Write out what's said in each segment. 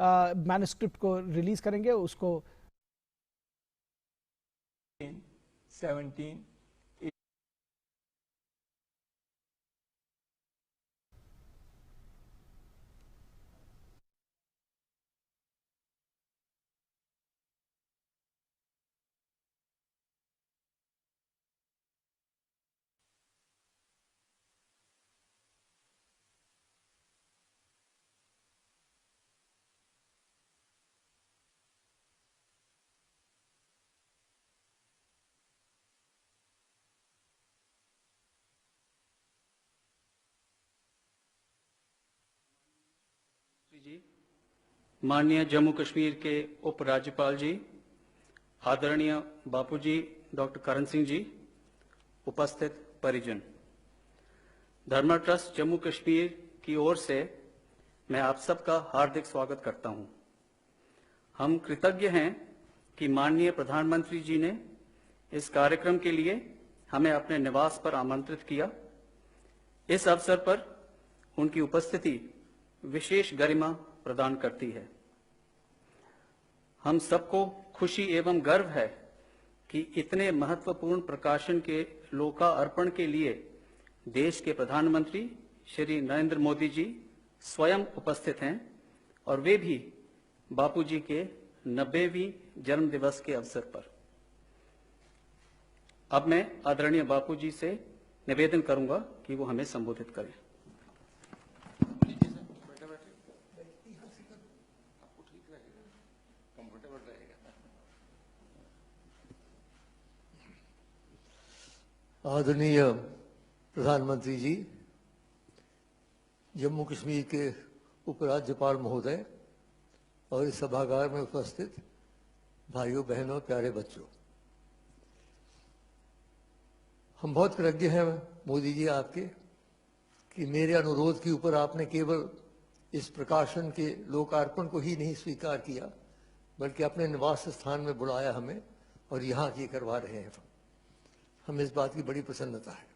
Manuscript को release करेंगे उसको 17 जी, माननीय जम्मू कश्मीर के उपराज्यपाल जी, आदरणीय बापूजी डॉक्टर करण सिंह जी, उपस्थित परिजन, धर्मा ट्रस्ट जम्मू कश्मीर की ओर से मैं आप सबका हार्दिक स्वागत करता हूं। हम कृतज्ञ हैं कि माननीय प्रधानमंत्री जी ने इस कार्यक्रम के लिए हमें अपने निवास पर आमंत्रित किया। इस अवसर पर उनकी उपस्थिति विशेष गरिमा प्रदान करती है। हम सबको खुशी एवं गर्व है कि इतने महत्वपूर्ण प्रकाशन के लोकार्पण के लिए देश के प्रधानमंत्री श्री नरेंद्र मोदी जी स्वयं उपस्थित हैं और वे भी बापूजी के 90वीं जन्म दिवस के अवसर पर। अब मैं आदरणीय बापूजी से निवेदन करूंगा कि वो हमें संबोधित करें। आदरणीय प्रधानमंत्री जी, जम्मू कश्मीर के उपराज्यपाल महोदय और इस सभागार में उपस्थित भाइयों बहनों प्यारे बच्चों, हम बहुत कृतज्ञ हैं मोदी जी आपके कि मेरे अनुरोध के ऊपर आपने केवल इस प्रकाशन के लोकार्पण को ही नहीं स्वीकार किया बल्कि अपने निवास स्थान में बुलाया हमें और यहाँ की करवा रहे हैं। हमें इस बात की बड़ी प्रसन्नता है।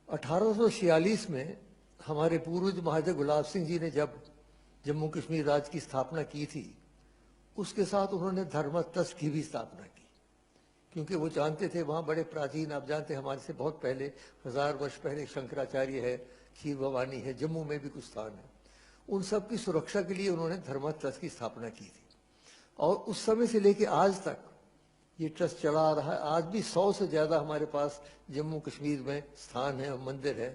1846 में हमारे पूर्वज महाराजा गुलाब सिंह जी ने जब जम्मू कश्मीर राज्य की स्थापना की थी, उसके साथ उन्होंने धर्म ट्रस्ट की भी स्थापना की, क्योंकि वो जानते थे वहाँ बड़े प्राचीन, आप जानते हैं हमारे से बहुत पहले 1000 वर्ष पहले शंकराचार्य है, खीर भवानी है, जम्मू में भी कुछ स्थान है। उन सब की सुरक्षा के लिए उन्होंने धर्म ट्रस्ट की स्थापना की थी और उस समय से लेकर आज तक ये ट्रस्ट चला आ रहा है। आज भी 100 से ज्यादा हमारे पास जम्मू कश्मीर में स्थान है और मंदिर है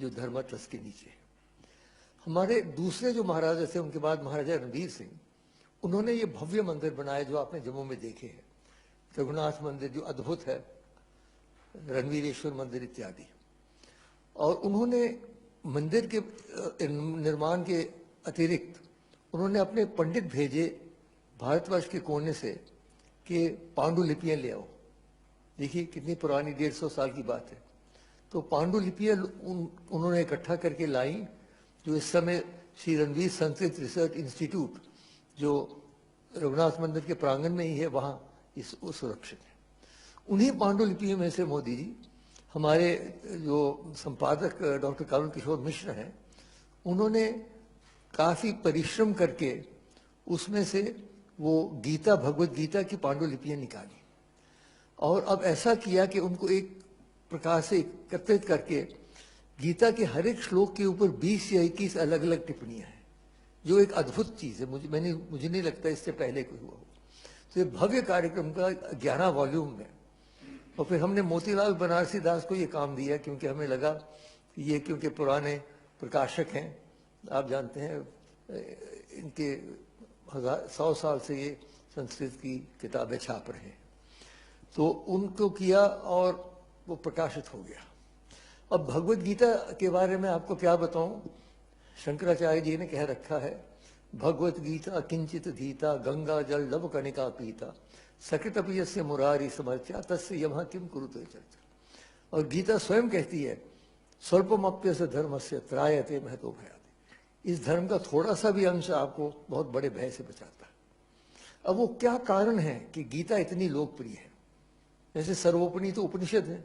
जो धर्मा ट्रस्ट के नीचे है। हमारे दूसरे जो महाराजा थे उनके बाद महाराजा रणवीर सिंह, उन्होंने ये भव्य मंदिर बनाए जो आपने जम्मू में देखे हैं, रघुनाथ मंदिर जो अद्भुत है, रणवीरेश्वर मंदिर इत्यादि। और उन्होंने मंदिर के निर्माण के अतिरिक्त उन्होंने अपने पंडित भेजे भारतवर्ष के कोने से कि पांडुलिपियां ले आओ। देखिए कितनी पुरानी, 150 साल की बात है। तो पांडुलिपियां उन्होंने इकट्ठा करके लाई, जो इस समय श्री रणवीर संस्कृत रिसर्च इंस्टीट्यूट जो रघुनाथ मंदिर के प्रांगण में ही है, वहाँ सुरक्षित है। उन्हीं पांडुलिपियों में से मोदी जी, हमारे जो संपादक डॉक्टर करुण किशोर मिश्र हैं, उन्होंने काफी परिश्रम करके उसमें से वो गीता, भगवत गीता की पांडुलिपियां निकाली और अब ऐसा किया कि उनको एक प्रकार से एकत्रित करके गीता के हर एक श्लोक के ऊपर 20 या 21 अलग अलग टिप्पणियां हैं, जो एक अद्भुत चीज है। मुझे नहीं लगता इससे पहले कोई हुआ हो। तो ये भव्य कार्यक्रम का 11 वॉल्यूम में, और फिर हमने मोतीलाल बनारसी दास को ये काम दिया क्योंकि हमें लगा कि ये क्योंकि पुराने प्रकाशक हैं, आप जानते हैं इनके 100 साल से ये संस्कृत की किताबें छाप रहे हैं, तो उनको किया और वो प्रकाशित हो गया। अब भगवत गीता के बारे में आपको क्या बताऊं, शंकराचार्य जी ने कह रखा है, भगवत गीता किंचित धीता गंगा जल लव कणिका पीता सकृतपि यस्य मुरारी समर्चा तस्य यमः किम कुरुते चर्चा। और गीता स्वयं कहती है, स्वल्पमप्यस्य धर्मस्य त्रायते महतो भयाति। इस धर्म का थोड़ा सा भी अंश आपको बहुत बड़े भय से बचाता है। अब वो क्या कारण है कि गीता इतनी लोकप्रिय है? जैसे सर्वोपनिषद तो उपनिषद है,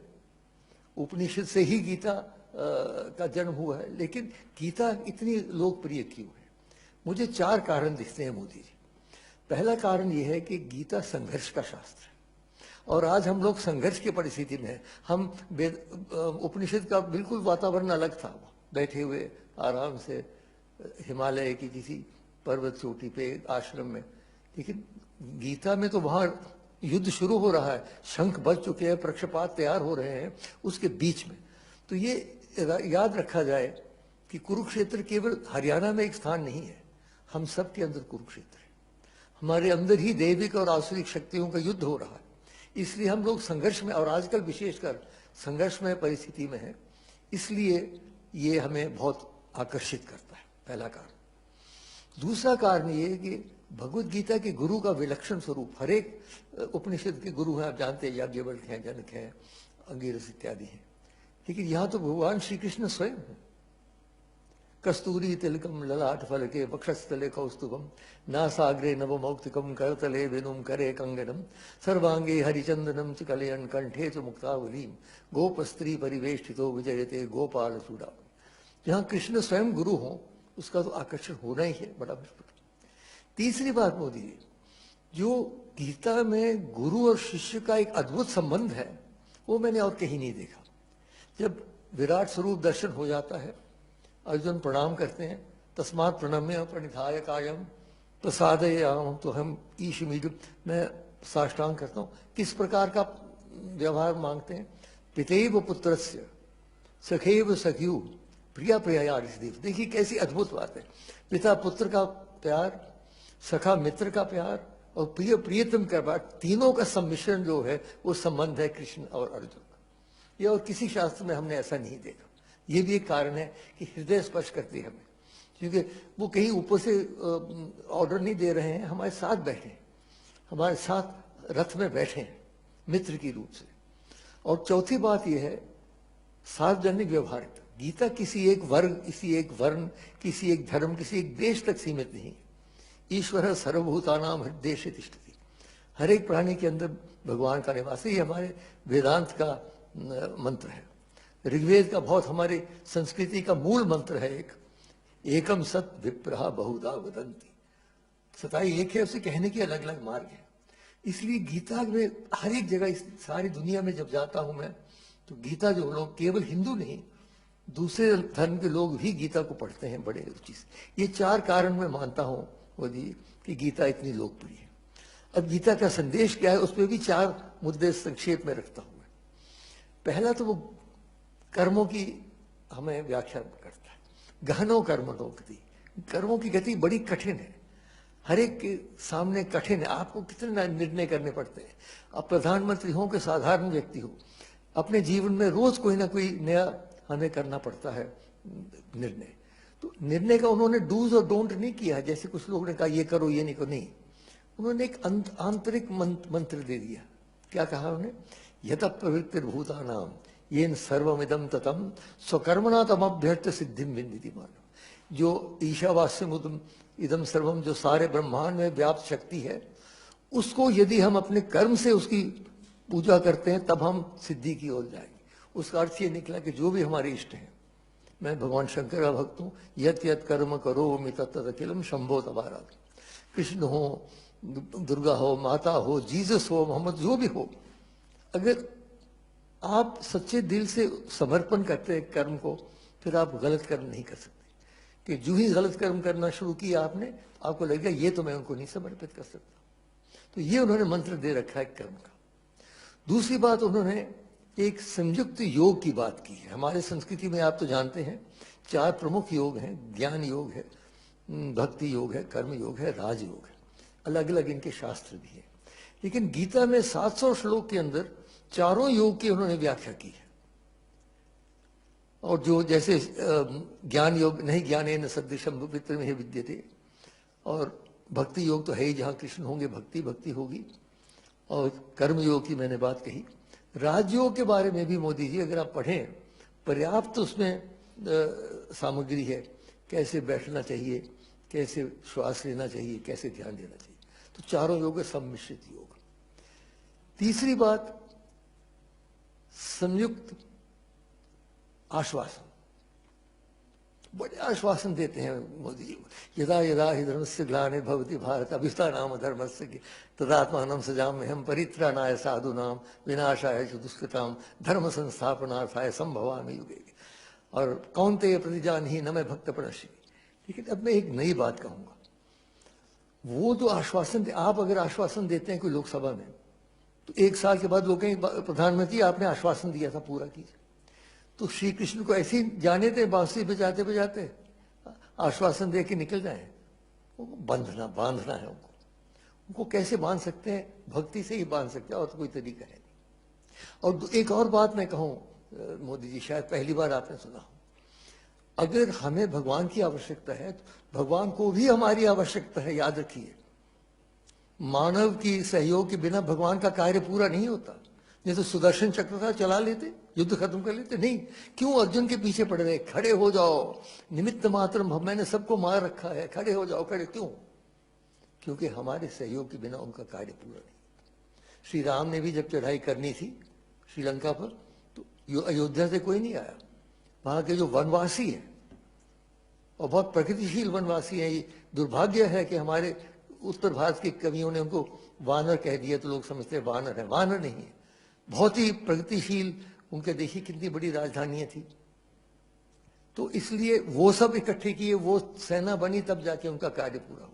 उपनिषद से ही गीता का जन्म हुआ है, लेकिन गीता इतनी लोकप्रिय क्यों है? मुझे 4 कारण दिखते हैं मोदी जी। पहला कारण यह है कि गीता संघर्ष का शास्त्र है और आज हम लोग संघर्ष की परिस्थिति में हैं। हम उपनिषद का बिल्कुल वातावरण अलग था, बैठे हुए आराम से हिमालय की किसी पर्वत चोटी पे आश्रम में, लेकिन गीता में तो वहां युद्ध शुरू हो रहा है, शंख बज चुके हैं, पक्षपात तैयार हो रहे हैं उसके बीच में। तो ये याद रखा जाए कि कुरुक्षेत्र केवल हरियाणा में एक स्थान नहीं है, हम सब के अंदर कुरुक्षेत्र है, हमारे अंदर ही दैविक और आसुरिक शक्तियों का युद्ध हो रहा है। इसलिए हम लोग संघर्ष में, और आजकल विशेषकर संघर्षमय परिस्थिति में है, इसलिए ये हमें बहुत आकर्षित करता है, पहला कारण। दूसरा कारण ये है कि भगवत गीता के गुरु का विलक्षण स्वरूप, हर एक उपनिषद के गुरु हैं, आप जानते हैं, याज्ञवल्क्य हैं, जनक हैं, अंगिरस इत्यादि हैं, लेकिन यहाँ तो भगवान श्री कृष्ण स्वयं है। कस्तूरी तिलकम ललाट फलके वक्षस्थले कौस्तुभम नासाग्रे नवमौक्तिकम करतले वेणुम करे कंगनम सर्वांगे हरिचंदनम च कलयन कंठे च मुक्तावलीम गोपस्त्री परिवेष्टितो विजयते गोपाल चूड़ा। जहाँ कृष्ण स्वयं गुरु हो उसका तो आकर्षण होना ही है, बड़ा मुश्किल। तीसरी बात मोदी जी, जो गीता में गुरु और शिष्य का एक अद्भुत संबंध है वो मैंने और कहीं नहीं देखा। जब विराट स्वरूप दर्शन हो जाता है, अर्जुन प्रणाम करते हैं, तस्मात् प्रणम्य प्रणिधाय कायम प्रसादयाम, तो हम ईशमीड, मैं साष्टांग करता हूँ। किस प्रकार का व्यवहार मांगते हैं? पितैव पुत्रस्य सखैव सख्यु प्रिया प्रिया ऋषिदेव। देखिए कैसी अद्भुत बात है, पिता पुत्र का प्यार, सखा मित्र का प्यार और प्रिय प्रियतम का प्यार, तीनों का सम्मिश्रण जो है वो संबंध है कृष्ण और अर्जुन का। ये और किसी शास्त्र में हमने ऐसा नहीं देखा। ये भी एक कारण है कि हृदय स्पर्श करती है हमें, क्योंकि वो कहीं ऊपर से ऑर्डर नहीं दे रहे हैं, हमारे साथ बैठे हैं, हमारे साथ रथ में बैठे हैं मित्र की रूप से। और चौथी बात यह है सार्वजनिक व्यवहारिकता। गीता किसी एक वर्ग, किसी एक वर्ण, किसी एक धर्म, किसी एक देश तक सीमित नहीं। ईश्वर सर्वभूतानां हृदयेषु तिष्ठति, हर एक प्राणी के अंदर भगवान का निवास है। ये हमारे वेदांत का मंत्र है, ऋग्वेद का बहुत हमारी संस्कृति का मूल मंत्र है। एक एकम सत विप्रहा बहुधा वदंती, सताई एक है, उसे कहने के अलग अलग मार्ग है। इसलिए गीता में हर एक जगह, इस सारी दुनिया में जब जाता हूं मैं, तो गीता जो लोग, केवल हिंदू नहीं, दूसरे धर्म के लोग भी गीता को पढ़ते हैं बड़े रुचि से। ये 4 कारण मैं मानता हूं मोदी कि गीता इतनी लोकप्रिय है। अब गीता का संदेश क्या है, उस पर भी 4 मुद्दे संक्षेप में रखता हूं। पहला तो वो कर्मों की हमें व्याख्या करता है, गहनो कर्मणो गति। कर्मों की गति बड़ी कठिन है, हर एक के सामने कठिन है। आपको कितने निर्णय करने पड़ते हैं। आप प्रधानमंत्री हो कि साधारण व्यक्ति हो, अपने जीवन में रोज कोई ना कोई नया हमें करना पड़ता है निर्णय। तो निर्णय का उन्होंने डूज और डोंट नहीं किया है, जैसे कुछ लोगों ने कहा ये करो ये नहीं करो, नहीं। उन्होंने एक आंतरिक मंत्र दे दिया। क्या कहा उन्होंने? यत प्रवृत्तिर्भूतानां येन सर्वमिदं ततं स्वकर्मणा तमभ्यर्थ सिद्धिं विन्दति मानव। जो ईशावास्यमुदं इदं सर्वम, जो सारे ब्रह्मांड में व्याप्त शक्ति है, उसको यदि हम अपने कर्म से उसकी पूजा करते हैं तब हम सिद्धि की ओर जाएंगे। उसका अर्थ ये निकला कि जो भी हमारे इष्ट हैं, मैं भगवान शंकर का भक्त हूँ, यत यत कर्म करोमि तत् तत् अखिलम शंभो तबारा। कृष्ण हो, दुर्गा हो, माता हो, जीसस हो, मोहम्मद, जो भी हो, अगर आप सच्चे दिल से समर्पण करते हैं कर्म को, फिर आप गलत कर्म नहीं कर सकते। कि जो ही गलत कर्म करना शुरू किया आपने, आपको लगेगा ये तो मैं उनको नहीं समर्पित कर सकता। तो ये उन्होंने मंत्र दे रखा है कर्म का। दूसरी बात, उन्होंने एक संयुक्त योग की बात की है। हमारे संस्कृति में आप तो जानते हैं 4 प्रमुख योग हैं, ज्ञान योग है, भक्ति योग है, कर्म योग है, राजयोग है। अलग अलग इनके शास्त्र भी है, लेकिन गीता में 700 श्लोक के अंदर चारों योग की उन्होंने व्याख्या की है। और जो जैसे ज्ञान योग नहीं ज्ञानेन सदृशं विप्रमेह विद्यते, और भक्ति योग तो है ही, जहां कृष्ण होंगे भक्ति भक्ति होगी। और कर्म योग की मैंने बात कही। राजयोग के बारे में भी मोदी जी अगर आप पढ़ें, पर्याप्त उसमें सामग्री है, कैसे बैठना चाहिए, कैसे श्वास लेना चाहिए, कैसे ध्यान देना चाहिए। तो चारों योग है सम्मिश्रित योग। तीसरी बात, संयुक्त आश्वासन। बड़े आश्वासन देते हैं मोदी जी। यदा यदा हि धर्मस्य ग्लानिर्भवति भारत अभ्युत्थानाम धर्मस्य तदात्मानं सृजाम्यहं परित्राणाय साधूनां विनाशाय च दुष्कृतां धर्म संस्थापनार्थाय संभवामि युगे। और कौन्तेय प्रतिजानीहि न मे भक्त प्रणश्यति। लेकिन अब मैं एक नई बात कहूंगा, वो जो आश्वासन आप अगर आश्वासन देते हैं कोई लोकसभा में, तो 1 साल के बाद लोग कहेंगे प्रधानमंत्री आपने आश्वासन दिया था पूरा कीजिए। तो श्री कृष्ण को ऐसे ही जाने थे बांसुरी बजाते बजाते, आश्वासन दे के निकल जाए। बांधना है उनको कैसे बांध सकते हैं? भक्ति से ही बांध सकते हैं, और तो कोई तरीका है नहीं। और एक और बात मैं कहूं मोदी जी, शायद पहली बार आपने सुना हो, अगर हमें भगवान की आवश्यकता है तो भगवान को भी हमारी आवश्यकता है, याद रखिए। मानव की सहयोग के बिना भगवान का कार्य पूरा नहीं होता। नहीं तो सुदर्शन चक्र था, चला लेते, युद्ध खत्म कर लेते। नहीं, क्यों अर्जुन के पीछे पड़ रहे? खड़े हो जाओ, निमित्त मात्र, मैंने सबको मार रखा है, खड़े हो जाओ। खड़े क्यों? क्योंकि हमारे सहयोग के बिना उनका कार्य पूरा नहीं। श्री राम ने भी जब चढ़ाई करनी थी श्रीलंका पर, तो अयोध्या से कोई नहीं आया। वहां के जो वनवासी है, और बहुत प्रगतिशील वनवासी है, ये दुर्भाग्य है कि हमारे उत्तर भारत के कवियों ने उनको वानर कह दिया, तो लोग समझते हैं वानर है। वानर नहीं है, बहुत ही प्रगतिशील। उनके देखिए कितनी बड़ी राजधानियां थी। तो इसलिए वो सब इकट्ठे किए, वो सेना बनी, तब जाके उनका कार्य पूरा हुआ।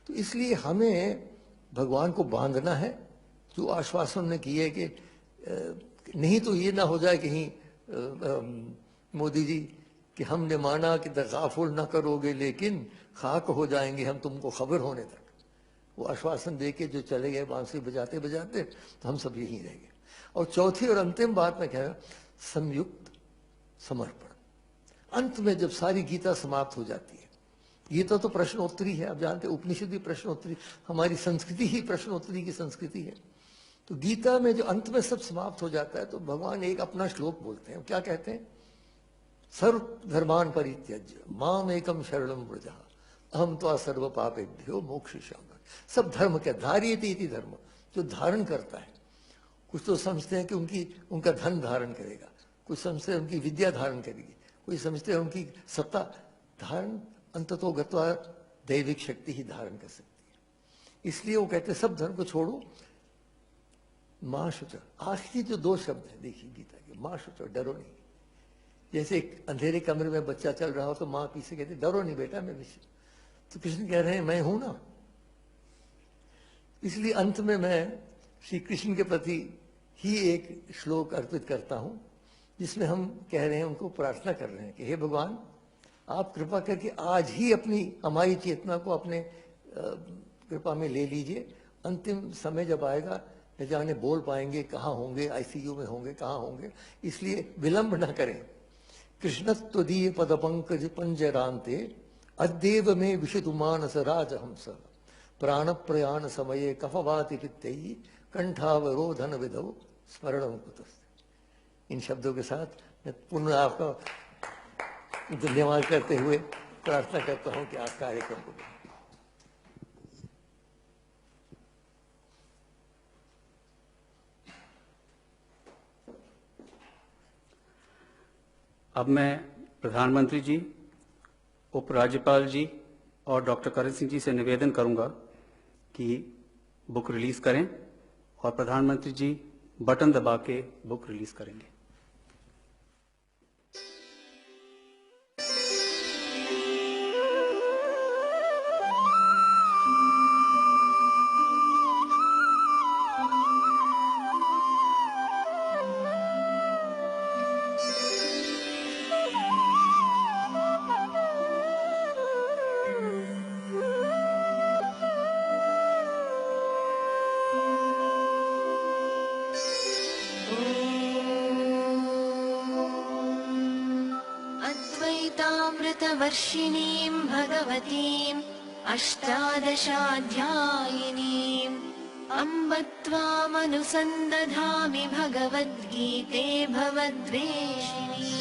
तो इसलिए हमें भगवान को बांधना है, जो आश्वासन ने किए कि नहीं तो ये ना हो जाए कहीं मोदी जी कि हमने माना कि तगाफुल ना करोगे लेकिन खाक हो जाएंगे हम तुमको खबर होने तक। वो आश्वासन दे के जो चले गए बांसुरी बजाते बजाते, तो हम सब यहीं रह गए। और चौथी और अंतिम बात मैं कह रहा, संयुक्त समर्पण। अंत में जब सारी गीता समाप्त हो जाती है, गीता तो प्रश्नोत्तरी है, आप जानते हैं, उपनिषद भी प्रश्नोत्तरी, हमारी संस्कृति ही प्रश्नोत्तरी की संस्कृति है। तो गीता में जो अंत में सब समाप्त हो जाता है, तो भगवान एक अपना श्लोक बोलते हैं। क्या कहते हैं? सर्व धर्मान परित्यज्य माम एकम शरणम व्रज अहम त्वा सर्व पापेभ्यो मोक्षयिष्यामि। सब धर्म क्या? धार्यते इति धर्म, जो धारण करता है। कुछ तो समझते हैं कि उनका धन धारण करेगा, कुछ समझते हैं उनकी विद्या धारण करेगी, कोई समझते हैं उनकी सत्ता धारण, अंततो गत्वा दैविक शक्ति ही धारण कर सकती है। इसलिए वो कहते हैं सब धर्म को छोड़ो, मां शुच। आखिरी जो 2 शब्द है देखिए गीता के, मां शुच, डरो नहीं। जैसे एक अंधेरे कमरे में बच्चा चल रहा हो तो मां पीछे कहती डरो नहीं बेटा, मैं पीछे। तो कृष्ण कह रहे हैं मैं हूं ना। इसलिए अंत में मैं श्री कृष्ण के प्रति ही एक श्लोक अर्पित करता हूं, जिसमें हम कह रहे हैं, उनको प्रार्थना कर रहे हैं कि हे भगवान, आप कृपा करके आज ही हमारी चेतना को अपने कृपा में ले लीजिए। अंतिम समय जब आएगा, न जाने बोल पाएंगे, कहाँ होंगे, आईसीयू में होंगे, कहाँ होंगे, इसलिए विलंब न करें। कृष्णत्वदीय पद पंकज पंजरांते अद्येव में विशतु मानस राजहंस प्राण प्रयाण समये कफवाति पित्तैः कंठावरोधन विधौ स्मरणं कुतस्ते। इन शब्दों के साथ मैं पुनः आपका धन्यवाद करते हुए प्रार्थना करता हूं कि आप कार्यक्रम को अब मैं प्रधानमंत्री जी, उपराज्यपाल जी और डॉक्टर करण सिंह जी से निवेदन करूंगा कि बुक रिलीज करें, और प्रधानमंत्री जी बटन दबा के बुक रिलीज करेंगे। वर्षिणीं भगवतीम् अष्टादशाध्यायिनीम् अम्ब त्वामनुसन्दधामि भगवद्गीते भवद्वेषिणी।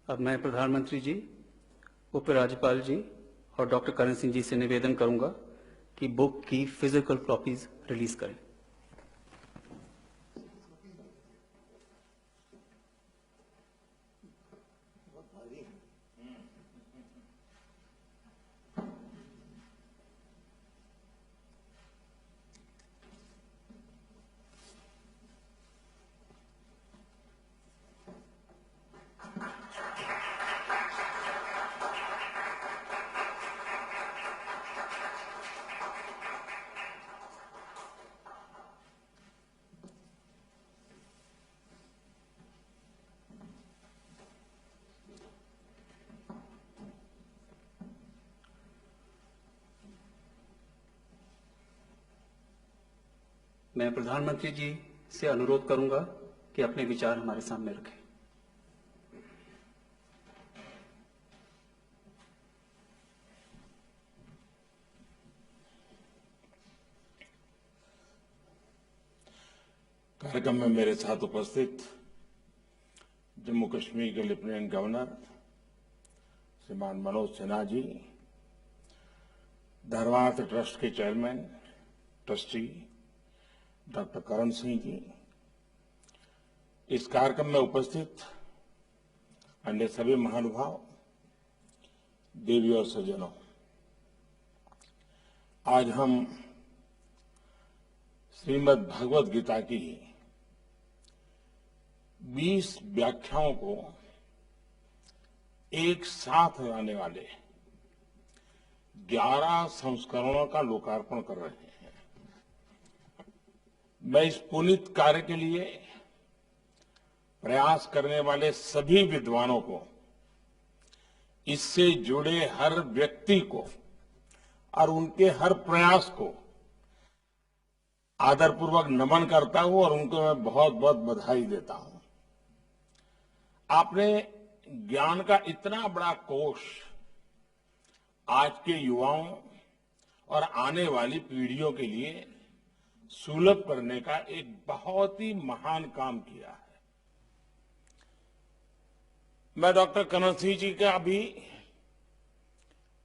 अब मैं प्रधानमंत्री जी, उपराज्यपाल जी और डॉक्टर करण सिंह जी से निवेदन करूंगा कि बुक की फिजिकल कॉपीज रिलीज करें। हाजिरीन, मैं प्रधानमंत्री जी से अनुरोध करूंगा कि अपने विचार हमारे सामने रखें। कार्यक्रम में मेरे साथ उपस्थित जम्मू कश्मीर के लेफ्टिनेंट गवर्नर श्रीमान मनोज सिन्हा जी, धर्मार्थ ट्रस्ट के chairman trustee doctor Karan Singh ji, इस कार्यक्रम में उपस्थित अन्य सभी महानुभाव, देवी और सज्जनों, आज हम श्रीमद् भगवद गीता की 20 व्याख्याओं को एक साथ लाने वाले 11 संस्करणों का लोकार्पण कर रहे हैं। मैं इस पुनीत कार्य के लिए प्रयास करने वाले सभी विद्वानों को, इससे जुड़े हर व्यक्ति को और उनके हर प्रयास को आदरपूर्वक नमन करता हूं और उनको मैं बहुत बहुत बधाई देता हूं। आपने ज्ञान का इतना बड़ा कोष आज के युवाओं और आने वाली पीढ़ियों के लिए सुलभ करने का एक बहुत ही महान काम किया है। मैं डॉक्टर करण सिंह जी का भी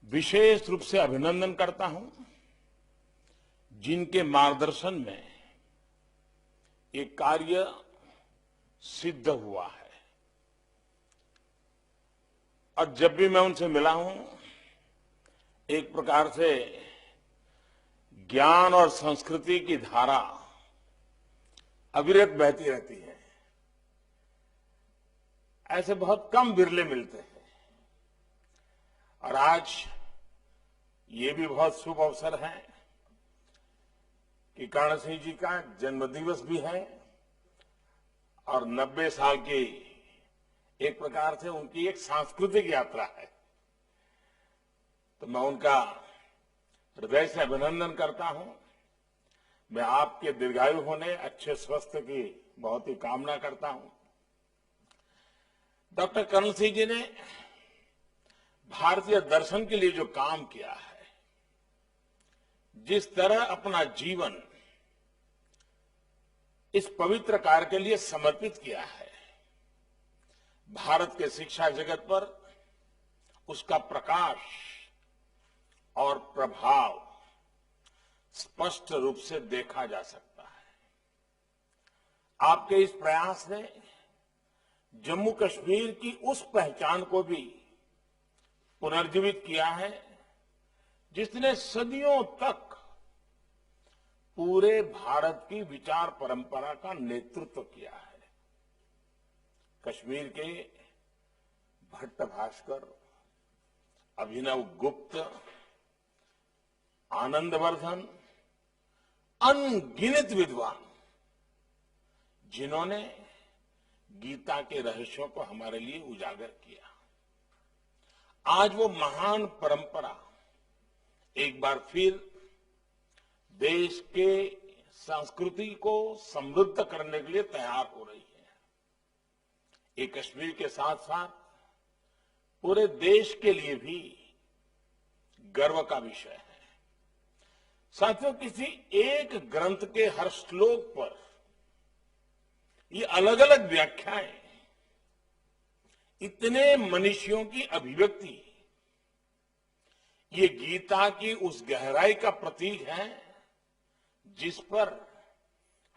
विशेष रूप से अभिनंदन करता हूं, जिनके मार्गदर्शन में ये कार्य सिद्ध हुआ है। और जब भी मैं उनसे मिला हूं, एक प्रकार से ज्ञान और संस्कृति की धारा अविरत बहती रहती है। ऐसे बहुत कम बिरले मिलते हैं और आज ये भी बहुत शुभ अवसर है कि कर्ण सिंह जी का जन्मदिवस भी है और 90 साल की एक प्रकार से उनकी एक सांस्कृतिक यात्रा है। तो मैं उनका हृदय से अभिनंदन करता हूं। मैं आपके दीर्घायु होने, अच्छे स्वास्थ्य की बहुत ही कामना करता हूं। डॉक्टर करण सिंह जी ने भारतीय दर्शन के लिए जो काम किया है, जिस तरह अपना जीवन इस पवित्र कार्य के लिए समर्पित किया है, भारत के शिक्षा जगत पर उसका प्रकाश और प्रभाव स्पष्ट रूप से देखा जा सकता है। आपके इस प्रयास ने जम्मू कश्मीर की उस पहचान को भी पुनर्जीवित किया है, जिसने सदियों तक पूरे भारत की विचार परंपरा का नेतृत्व किया है। कश्मीर के भट्ट भास्कर, अभिनव गुप्त, आनंदवर्धन, अनगिनत विद्वान, जिन्होंने गीता के रहस्यों को हमारे लिए उजागर किया। आज वो महान परंपरा एक बार फिर देश के संस्कृति को समृद्ध करने के लिए तैयार हो रही है। ये कश्मीर के साथ साथ पूरे देश के लिए भी गर्व का विषय है। साथियों, किसी एक ग्रंथ के हर श्लोक पर ये अलग अलग व्याख्याएं, इतने मनीषियों की अभिव्यक्ति, ये गीता की उस गहराई का प्रतीक है जिस पर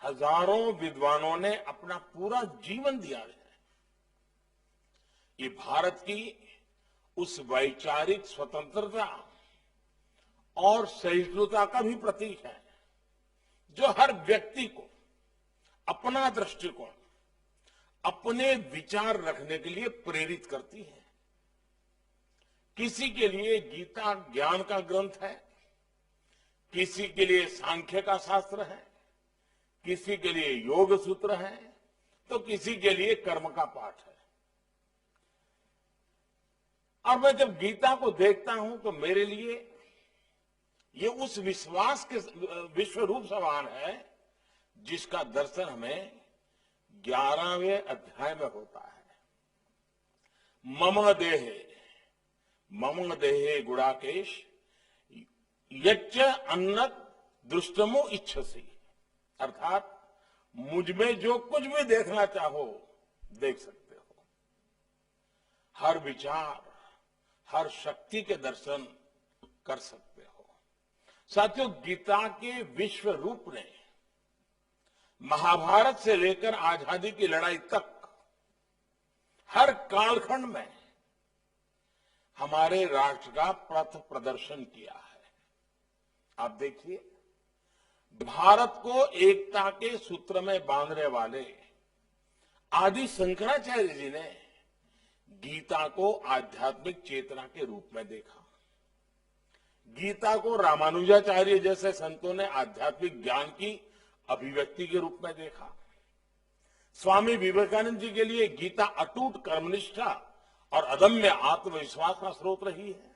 हजारों विद्वानों ने अपना पूरा जीवन दिया है। ये भारत की उस वैचारिक स्वतंत्रता और सहिष्णुता का भी प्रतीक है जो हर व्यक्ति को अपना दृष्टिकोण, अपने विचार रखने के लिए प्रेरित करती है। किसी के लिए गीता ज्ञान का ग्रंथ है, किसी के लिए सांख्य का शास्त्र है, किसी के लिए योग सूत्र है, तो किसी के लिए कर्म का पाठ है। और मैं जब गीता को देखता हूं तो मेरे लिए ये उस विश्वास के विश्व रूप समान है जिसका दर्शन हमें 11वें अध्याय में होता है। मम देहे गुड़ाकेश यच्च अन्नत दृष्टमो इच्छसी, अर्थात मुझ में जो कुछ भी देखना चाहो देख सकते हो। हर विचार, हर शक्ति के दर्शन कर सकते हो। साथियों, गीता के विश्व रूप ने महाभारत से लेकर आजादी की लड़ाई तक हर कालखंड में हमारे राष्ट्र का पथ प्रदर्शन किया है। आप देखिए, भारत को एकता के सूत्र में बांधने वाले आदि शंकराचार्य जी ने गीता को आध्यात्मिक चेतना के रूप में देखा। गीता को रामानुजाचार्य जैसे संतों ने आध्यात्मिक ज्ञान की अभिव्यक्ति के रूप में देखा। स्वामी विवेकानंद जी के लिए गीता अटूट कर्मनिष्ठा और अदम्य आत्मविश्वास का स्रोत रही है।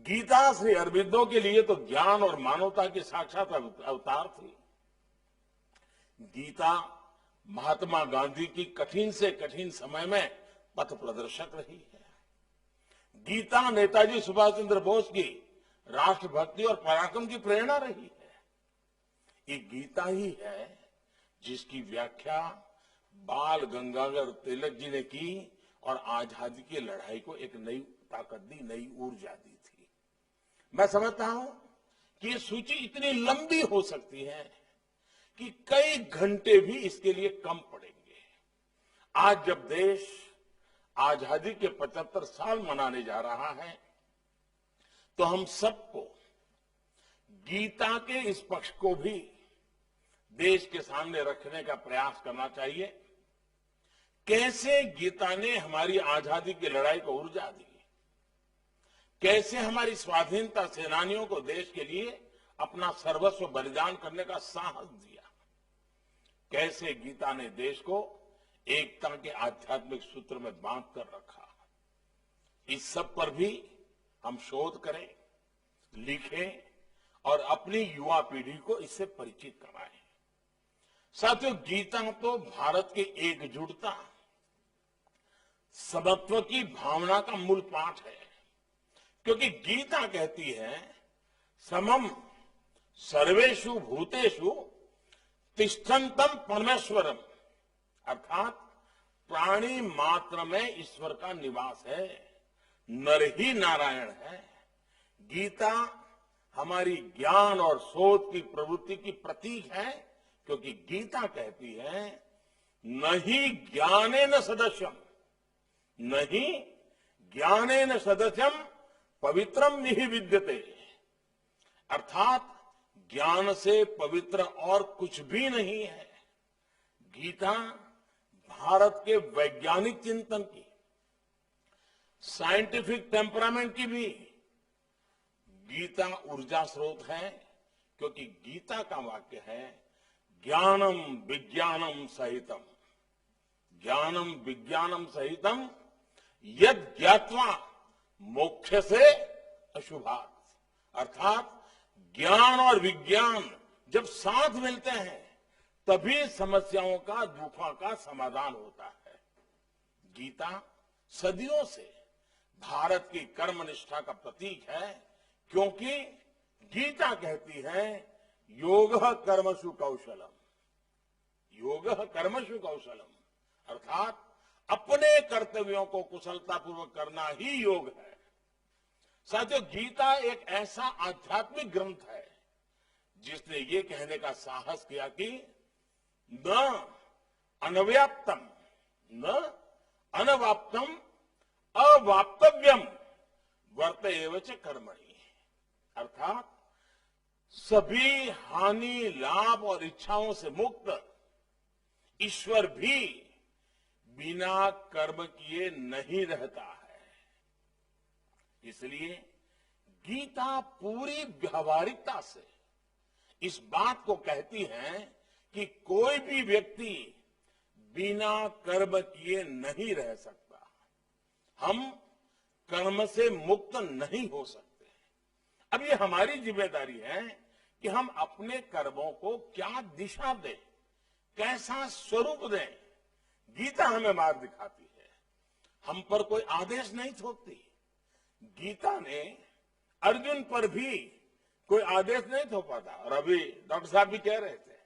गीता श्री अरबिंदो के लिए तो ज्ञान और मानवता की साक्षात अवतार थी। गीता महात्मा गांधी की कठिन से कठिन समय में पथ प्रदर्शक रही है। गीता नेताजी सुभाष चंद्र बोस की राष्ट्रभक्ति और पराक्रम की प्रेरणा रही है। ये गीता ही है जिसकी व्याख्या बाल गंगाधर तिलक जी ने की और आजादी की लड़ाई को एक नई ताकत दी, नई ऊर्जा दी थी। मैं समझता हूं कि ये सूची इतनी लंबी हो सकती है कि कई घंटे भी इसके लिए कम पड़ेंगे। आज जब देश आजादी के 75 साल मनाने जा रहा है तो हम सबको गीता के इस पक्ष को भी देश के सामने रखने का प्रयास करना चाहिए। कैसे गीता ने हमारी आजादी की लड़ाई को ऊर्जा दी, कैसे हमारी स्वाधीनता सेनानियों को देश के लिए अपना सर्वस्व बलिदान करने का साहस दिया, कैसे गीता ने देश को एकता के आध्यात्मिक सूत्र में बांध कर रखा। इस सब पर भी हम शोध करें, लिखें और अपनी युवा पीढ़ी को इससे परिचित कराएं। साथियों, गीता तो भारत की एकजुटता, समत्व की भावना का मूल पाठ है, क्योंकि गीता कहती है समम सर्वेषु भूतेषु तिष्ठन्तम परमेश्वरम, अर्थात प्राणी मात्र में ईश्वर का निवास है, नर ही नारायण है। गीता हमारी ज्ञान और शोध की प्रवृत्ति की प्रतीक है, क्योंकि गीता कहती है नहीं ज्ञानेन सदस्यम, नहीं ज्ञानेन सदस्यम पवित्रम निहि विद्यते, अर्थात ज्ञान से पवित्र और कुछ भी नहीं है। गीता भारत के वैज्ञानिक चिंतन की, साइंटिफिक टेम्परामेंट की भी गीता ऊर्जा स्रोत है, क्योंकि गीता का वाक्य है ज्ञानम विज्ञानम सहितम, ज्ञानम विज्ञानम सहितम यद ज्ञात्वा मोक्ष से अशुभात, अर्थात ज्ञान और विज्ञान जब साथ मिलते हैं तभी समस्याओं का, दुखों का समाधान होता है। गीता सदियों से भारत की कर्मनिष्ठा का प्रतीक है, क्योंकि गीता कहती है योगः कर्मसु कौशलम, योगः कर्मसु कौशलम, अर्थात अपने कर्तव्यों को कुशलतापूर्वक करना ही योग है। साथियों, गीता एक ऐसा आध्यात्मिक ग्रंथ है जिसने ये कहने का साहस किया कि न अनव्याप्तम न अनवाप्तम एव च कर्मणि, अर्थात सभी हानि, लाभ और इच्छाओं से मुक्त ईश्वर भी बिना कर्म किए नहीं रहता है। इसलिए गीता पूरी व्यावहारिकता से इस बात को कहती है कि कोई भी व्यक्ति बिना कर्म किए नहीं रह सकता। हम कर्म से मुक्त नहीं हो सकते। अब ये हमारी जिम्मेदारी है कि हम अपने कर्मों को क्या दिशा दें, कैसा स्वरूप दें। गीता हमें मार्ग दिखाती है, हम पर कोई आदेश नहीं थोपती। गीता ने अर्जुन पर भी कोई आदेश नहीं थोपा था, और अभी डॉक्टर साहब भी कह रहे थे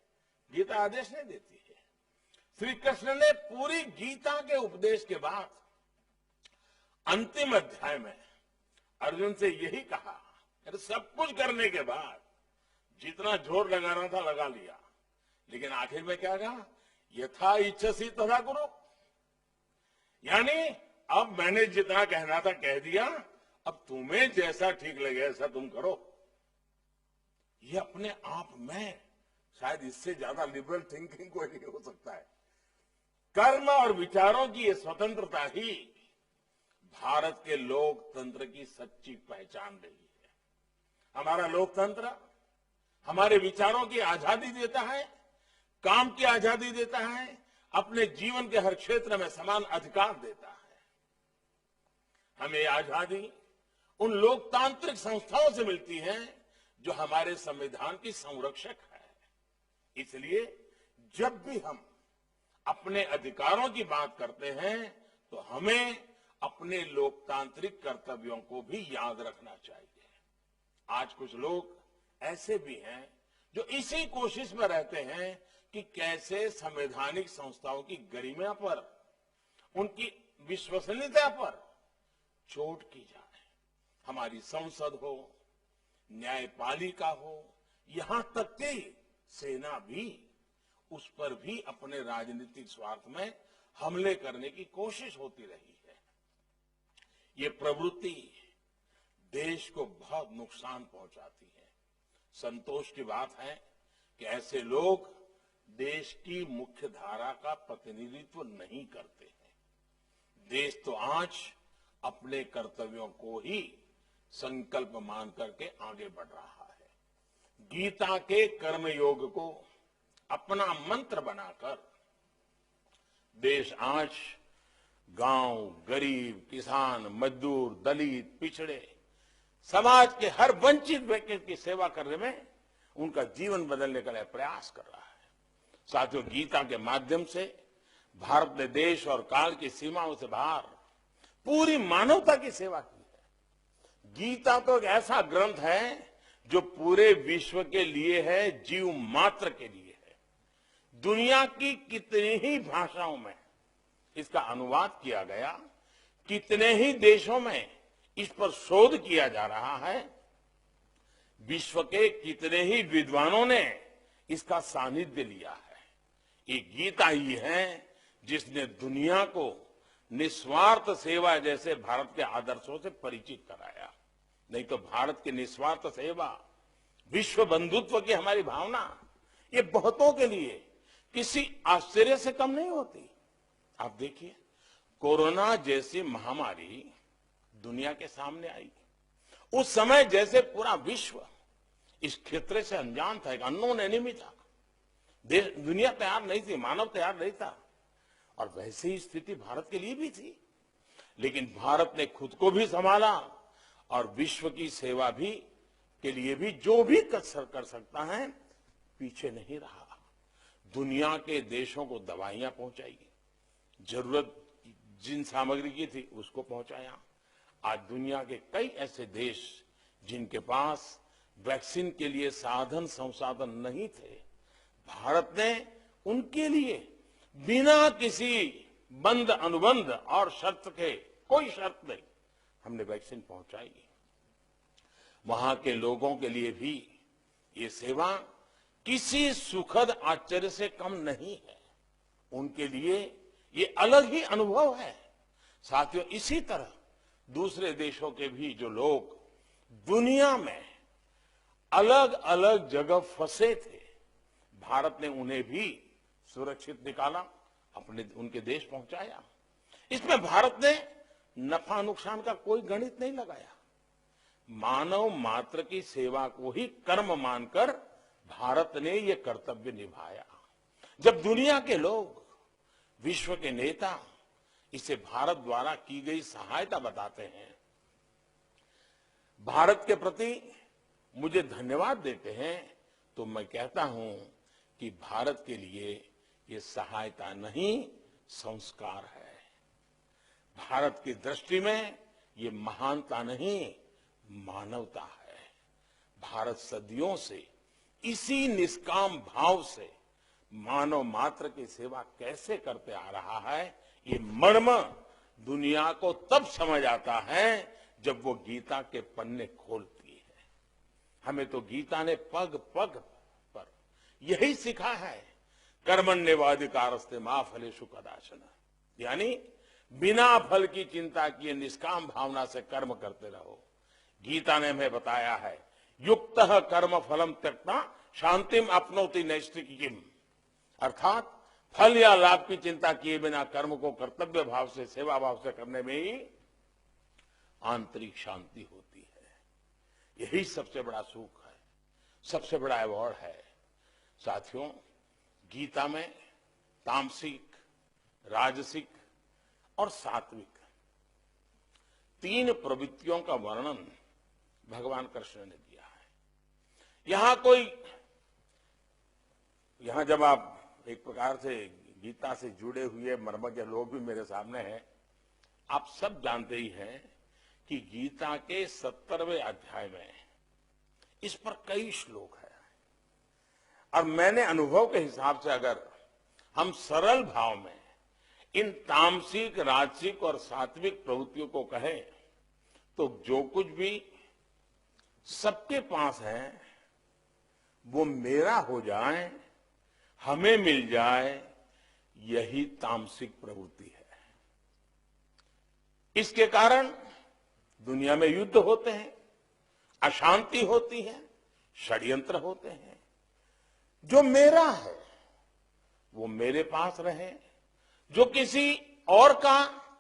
गीता आदेश नहीं देती है। श्री कृष्ण ने पूरी गीता के उपदेश के बाद अंतिम अध्याय में अर्जुन से यही कहा, अरे सब कुछ करने के बाद जितना जोर लगाना था लगा लिया, लेकिन आखिर में क्या कहा, यथा इच्छसी तथा कुरु। यानी अब मैंने जितना कहना था कह दिया, अब तुम्हें जैसा ठीक लगे ऐसा तुम करो। ये अपने आप में शायद इससे ज्यादा लिबरल थिंकिंग कोई नहीं हो सकता है। कर्म और विचारों की ये स्वतंत्रता ही भारत के लोकतंत्र की सच्ची पहचान रही है। हमारा लोकतंत्र हमारे विचारों की आजादी देता है, काम की आजादी देता है, अपने जीवन के हर क्षेत्र में समान अधिकार देता है। हमें आजादी उन लोकतांत्रिक संस्थाओं से मिलती है जो हमारे संविधान की संरक्षक है। इसलिए जब भी हम अपने अधिकारों की बात करते हैं तो हमें अपने लोकतांत्रिक कर्तव्यों को भी याद रखना चाहिए। आज कुछ लोग ऐसे भी हैं जो इसी कोशिश में रहते हैं कि कैसे संवैधानिक संस्थाओं की गरिमा पर, उनकी विश्वसनीयता पर चोट की जाए। हमारी संसद हो, न्यायपालिका हो, यहां तक कि सेना भी, उस पर भी अपने राजनीतिक स्वार्थ में हमले करने की कोशिश होती रही है। ये प्रवृत्ति देश को बहुत नुकसान पहुंचाती है। संतोष की बात है कि ऐसे लोग देश की मुख्य धारा का प्रतिनिधित्व नहीं करते हैं। देश तो आज अपने कर्तव्यों को ही संकल्प मान करके आगे बढ़ रहा है। गीता के कर्मयोग को अपना मंत्र बनाकर देश आज गांव, गरीब, किसान, मजदूर, दलित, पिछड़े, समाज के हर वंचित व्यक्ति की सेवा करने में उनका जीवन बदलने का प्रयास कर रहा है। साथियों, गीता के माध्यम से भारत ने देश और काल की सीमाओं से बाहर पूरी मानवता की सेवा की है। गीता तो एक ऐसा ग्रंथ है जो पूरे विश्व के लिए है, जीव मात्र के लिए है। दुनिया की कितनी ही भाषाओं में इसका अनुवाद किया गया, कितने ही देशों में इस पर शोध किया जा रहा है। विश्व के कितने ही विद्वानों ने इसका सानिध्य लिया है। ये गीता ही है जिसने दुनिया को निस्वार्थ सेवा जैसे भारत के आदर्शों से परिचित कराया। नहीं तो भारत की निस्वार्थ सेवा, विश्व बंधुत्व की हमारी भावना, ये बहुतों के लिए किसी आश्चर्य से कम नहीं होती। आप देखिए, कोरोना जैसी महामारी दुनिया के सामने आई, उस समय जैसे पूरा विश्व इस क्षेत्र से अनजान था, एक अननोन एनिमी था। दुनिया तैयार नहीं थी, मानव तैयार नहीं था, और वैसी ही स्थिति भारत के लिए भी थी। लेकिन भारत ने खुद को भी संभाला और विश्व की सेवा भी के लिए भी जो भी कर सकता है पीछे नहीं रहा। दुनिया के देशों को दवाइयां पहुंचाई, जरूरत जिन सामग्री की थी उसको पहुंचाया। आज दुनिया के कई ऐसे देश जिनके पास वैक्सीन के लिए साधन संसाधन नहीं थे, भारत ने उनके लिए बिना किसी बंद अनुबंध और शर्त के, कोई शर्त नहीं, हमने वैक्सीन पहुंचाई। वहां के लोगों के लिए भी ये सेवा किसी सुखद आश्चर्य से कम नहीं है। उनके लिए ये अलग ही अनुभव है। साथियों, इसी तरह दूसरे देशों के भी जो लोग दुनिया में अलग अलग जगह फंसे थे, भारत ने उन्हें भी सुरक्षित निकाला, उनके देश पहुंचाया। इसमें भारत ने नफा नुकसान का कोई गणित नहीं लगाया। मानव मात्र की सेवा को ही कर्म मानकर भारत ने यह कर्तव्य निभाया। जब दुनिया के लोग, विश्व के नेता इसे भारत द्वारा की गई सहायता बताते हैं, भारत के प्रति मुझे धन्यवाद देते हैं, तो मैं कहता हूं कि भारत के लिए ये सहायता नहीं, संस्कार है। भारत की दृष्टि में ये महानता नहीं, मानवता है। भारत सदियों से इसी निष्काम भाव से मानव मात्र की सेवा कैसे करते आ रहा है, ये मर्म दुनिया को तब समझ आता है जब वो गीता के पन्ने खोलती है। हमें तो गीता ने पग पग पर यही सिखा है, कर्मण्येवाधिकारस्ते मा फलेषु कदाचन, यानी बिना फल की चिंता किए निष्काम भावना से कर्म करते रहो। गीता ने हमें बताया है, युक्तः कर्म फलम त्यक्त्वा शांतिम अपनोति नैष्ठिकीम, अर्थात फल या लाभ की चिंता किए बिना कर्म को कर्तव्य भाव से, सेवा भाव से करने में ही आंतरिक शांति होती है। यही सबसे बड़ा सुख है, सबसे बड़ा अवॉर्ड है। साथियों, गीता में तामसिक, राजसिक और सात्विक 3 प्रवृत्तियों का वर्णन भगवान कृष्ण ने दिया है। यहां जब आप एक प्रकार से गीता से जुड़े हुए मर्म के लोग भी मेरे सामने हैं, आप सब जानते ही हैं कि गीता के 70वें अध्याय में इस पर कई श्लोक हैं। और मैंने अनुभव के हिसाब से अगर हम सरल भाव में इन तामसिक, राजसिक और सात्विक प्रवृत्तियों को कहें, तो जो कुछ भी सबके पास है वो मेरा हो जाए, हमें मिल जाए, यही तामसिक प्रवृत्ति है। इसके कारण दुनिया में युद्ध होते हैं, अशांति होती है, षड्यंत्र होते हैं। जो मेरा है वो मेरे पास रहे, जो किसी और का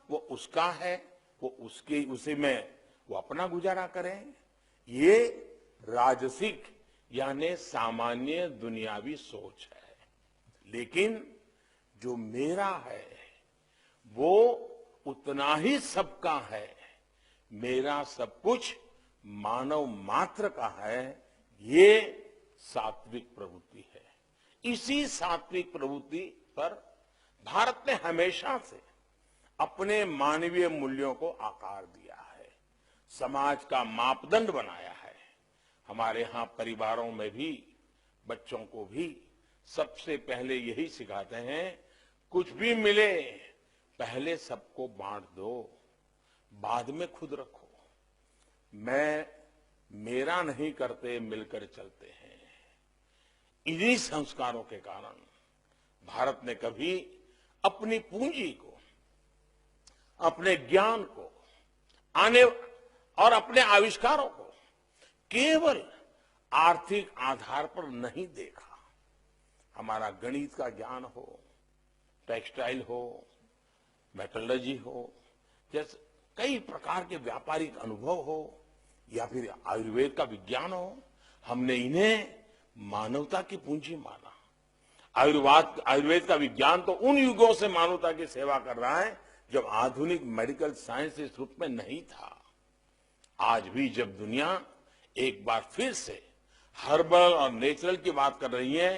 वो उसका है, वो उसी में वो अपना गुजारा करें। ये राजसिक यानी सामान्य दुनियावी सोच है। लेकिन जो मेरा है वो उतना ही सबका है। मेरा सब कुछ मानव मात्र का है, ये सात्विक प्रवृत्ति है। इसी सात्विक प्रवृत्ति पर भारत ने हमेशा से अपने मानवीय मूल्यों को आकार दिया है, समाज का मापदंड बनाया है। हमारे यहां परिवारों में भी, बच्चों को भी सबसे पहले यही सिखाते हैं, कुछ भी मिले पहले सबको बांट दो, बाद में खुद रखो। मेरा नहीं करते, मिलकर चलते हैं। इन्हीं संस्कारों के कारण भारत ने कभी अपनी पूंजी को, अपने ज्ञान को, और अपने आविष्कारों को केवल आर्थिक आधार पर नहीं देखा। हमारा गणित का ज्ञान हो, टेक्सटाइल हो, मेटलर्जी हो, जैसे कई प्रकार के व्यापारिक अनुभव हो, या फिर आयुर्वेद का विज्ञान हो, हमने इन्हें मानवता की पूंजी माना। आयुर्वेद का विज्ञान तो उन युगों से मानवता की सेवा कर रहा है जब आधुनिक मेडिकल साइंस इस रूप में नहीं था। आज भी जब दुनिया एक बार फिर से हर्बल और नेचुरल की बात कर रही है,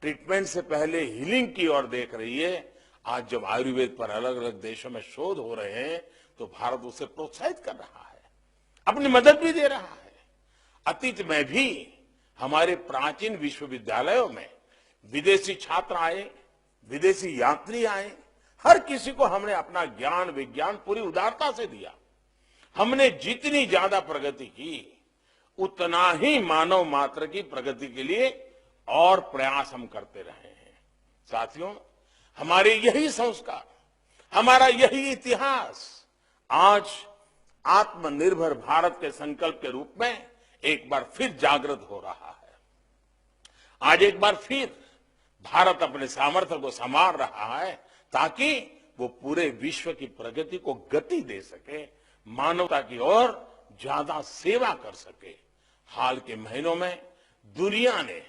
ट्रीटमेंट से पहले हीलिंग की ओर देख रही है, आज जब आयुर्वेद पर अलग अलग देशों में शोध हो रहे हैं, तो भारत उसे प्रोत्साहित कर रहा है, अपनी मदद भी दे रहा है। अतीत में भी हमारे प्राचीन विश्वविद्यालयों में विदेशी छात्र आए, विदेशी यात्री आए, हर किसी को हमने अपना ज्ञान विज्ञान पूरी उदारता से दिया। हमने जितनी ज्यादा प्रगति की, उतना ही मानव मात्र की प्रगति के लिए और प्रयास हम करते रहे हैं। साथियों, हमारे यही संस्कार, हमारा यही इतिहास आज आत्मनिर्भर भारत के संकल्प के रूप में एक बार फिर जागृत हो रहा है। आज एक बार फिर भारत अपने सामर्थ्य को संवार रहा है ताकि वो पूरे विश्व की प्रगति को गति दे सके, मानवता की ओर ज्यादा सेवा कर सके। हाल के महीनों में दुनिया ने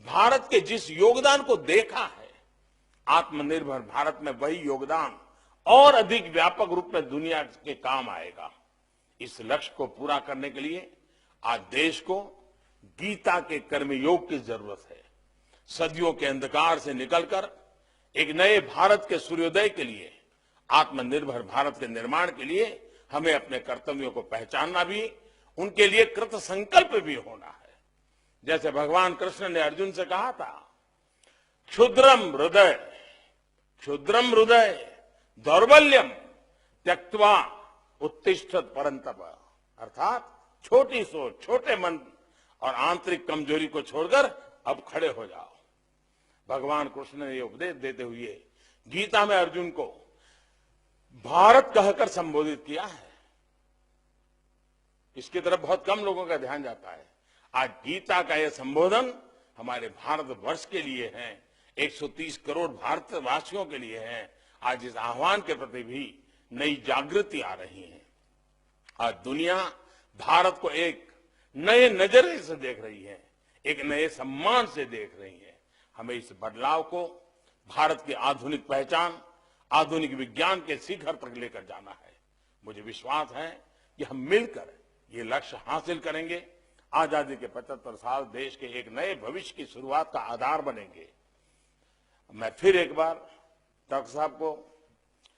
भारत के जिस योगदान को देखा है, आत्मनिर्भर भारत में वही योगदान और अधिक व्यापक रूप में दुनिया के काम आएगा। इस लक्ष्य को पूरा करने के लिए आज देश को गीता के कर्मयोग की जरूरत है। सदियों के अंधकार से निकलकर एक नए भारत के सूर्योदय के लिए, आत्मनिर्भर भारत के निर्माण के लिए हमें अपने कर्तव्यों को पहचानना भी, उनके लिए कृत संकल्प भी होना है। जैसे भगवान कृष्ण ने अर्जुन से कहा था, क्षुद्रम हृदय दौर्बल्यम त्यक्त्वा उत्तिष्ठत परंतप, अर्थात छोटी सोच, छोटे मन और आंतरिक कमजोरी को छोड़कर अब खड़े हो जाओ। भगवान कृष्ण ने यह उपदेश देते हुए गीता में अर्जुन को भारत कहकर संबोधित किया है। इसकी तरफ बहुत कम लोगों का ध्यान जाता है। आज गीता का यह संबोधन हमारे भारतवर्ष के लिए है, 130 करोड़ भारतवासियों के लिए है। आज इस आह्वान के प्रति भी नई जागृति आ रही है। आज दुनिया भारत को एक नए नजरिए से देख रही है, एक नए सम्मान से देख रही है। हमें इस बदलाव को भारत की आधुनिक पहचान, आधुनिक विज्ञान के शिखर तक लेकर जाना है। मुझे विश्वास है कि हम मिलकर ये लक्ष्य हासिल करेंगे। आजादी के 75 साल देश के एक नए भविष्य की शुरुआत का आधार बनेंगे। मैं फिर एक बार डॉक्टर साहब को,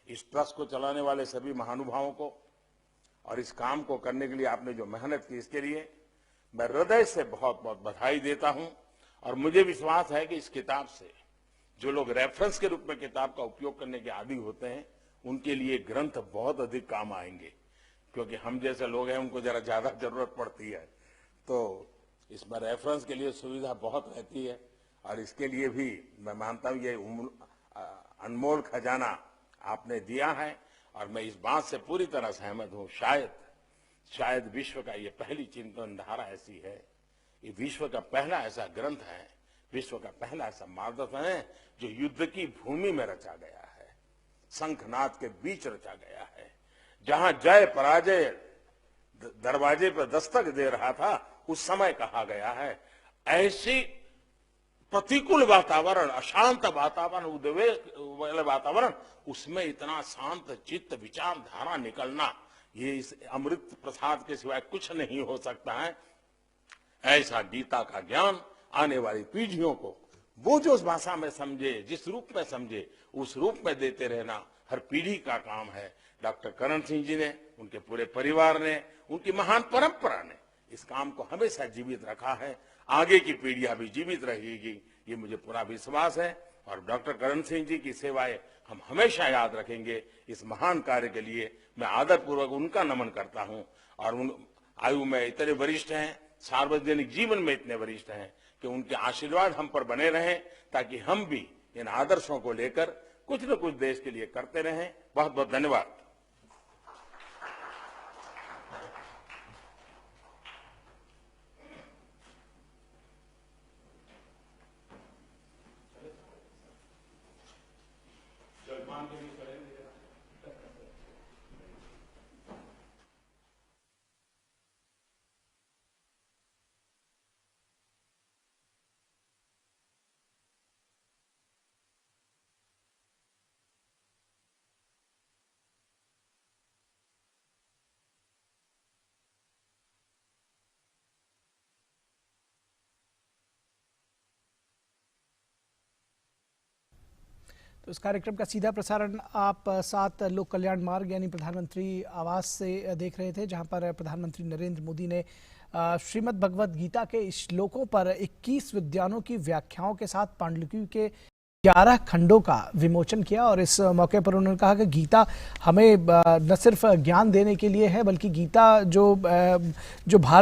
इस ट्रस्ट को चलाने वाले सभी महानुभावों को और इस काम को करने के लिए आपने जो मेहनत की, इसके लिए मैं हृदय से बहुत बहुत बधाई देता हूं। और मुझे विश्वास है कि इस किताब से जो लोग रेफरेंस के रूप में किताब का उपयोग करने के आदी होते हैं, उनके लिए ग्रंथ बहुत अधिक काम आएंगे, क्योंकि हम जैसे लोग हैं उनको जरा ज्यादा जरूरत पड़ती है। तो इसमें रेफरेंस के लिए सुविधा बहुत रहती है और इसके लिए भी मैं मानता हूं ये अनमोल खजाना आपने दिया है। और मैं इस बात से पूरी तरह सहमत हूं, शायद विश्व का ये पहली चिंतन धारा ऐसी है, ये विश्व का पहला ऐसा ग्रंथ है, विश्व का पहला ऐसा मार्गदर्शन है जो युद्ध की भूमि में रचा गया है, शंखनाद के बीच रचा गया है, जहां जय पराजय दरवाजे पर दस्तक दे रहा था, उस समय कहा गया है। ऐसी प्रतिकूल वातावरण, अशांत वातावरण, उद्वेग वाले वातावरण, उसमें इतना शांत चित्त विचारधारा निकलना, ये इस अमृत प्रसाद के सिवाय कुछ नहीं हो सकता है। ऐसा गीता का ज्ञान आने वाली पीढ़ियों को वो जो उस भाषा में समझे, जिस रूप में समझे, उस रूप में देते रहना हर पीढ़ी का काम है। डॉक्टर करण सिंह जी ने, उनके पूरे परिवार ने, उनकी महान परंपरा ने इस काम को हमेशा जीवित रखा है। आगे की पीढ़ियां भी जीवित रहेगी, ये मुझे पूरा विश्वास है। और डॉक्टर करण सिंह जी की सेवाएं हम हमेशा याद रखेंगे। इस महान कार्य के लिए मैं आदरपूर्वक उनका नमन करता हूं। और उन आयु में इतने वरिष्ठ हैं, सार्वजनिक जीवन में इतने वरिष्ठ हैं कि उनके आशीर्वाद हम पर बने रहें, ताकि हम भी इन आदर्शों को लेकर कुछ न कुछ देश के लिए करते रहें। बहुत बहुत धन्यवाद। तो इस कार्यक्रम का सीधा प्रसारण आप 7 लोक कल्याण मार्ग यानी प्रधानमंत्री आवास से देख रहे थे, जहां पर प्रधानमंत्री नरेंद्र मोदी ने श्रीमद् भगवद गीता के श्लोकों पर 21 विद्वानों की व्याख्याओं के साथ पांडुलिपि के 11 खंडों का विमोचन किया। और इस मौके पर उन्होंने कहा कि गीता हमें न सिर्फ ज्ञान देने के लिए है, बल्कि गीता जो भारत